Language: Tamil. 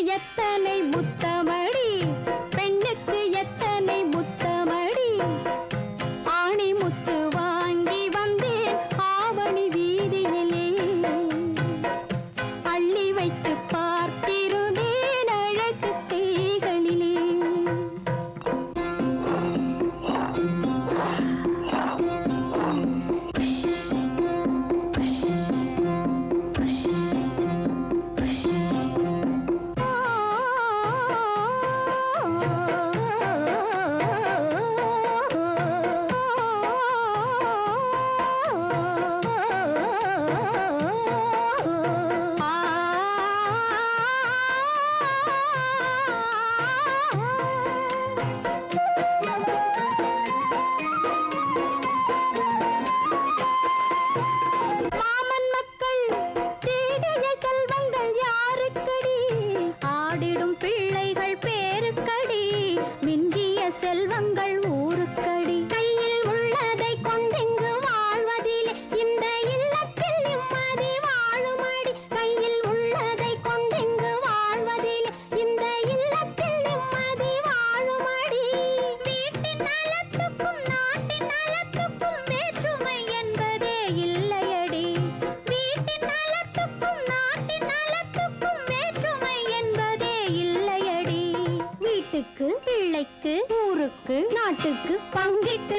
எத்தனை முத்தமடி, பெண்ணுக்கு எத்தனை முத்தமடி. ஆணி முத்து வாங்கி வந்தேன் ஆவணி வீதியிலே, அள்ளி வைத்து பார்த்திருந்தேன் அழகு தேகளிலே. செல்வங்கள் ஊருக்கடி, கையில் உள்ளதை கொண்டெங்கு வாழ்வதிலே இந்த இல்லத்தில் நிம்மதி வாழுமடி. கையில் உள்ளதை கொண்டெங்கு வாழ்வதிலே இந்த இல்லத்தில் நிம்மதி வாழுமடி. வீட்டின் நலத்துக்கும் நாட்டின் நலத்துக்கும் வேற்றுமை என்பதே இல்லையடி. வீட்டின் நலத்துக்கும் நாட்டின் நலத்துக்கும் வேற்றுமை என்பதே இல்லையடி. வீட்டுக்கு பிள்ளைக்கு ஊருக்கு நாட்டுக்கு பங்கிட்டு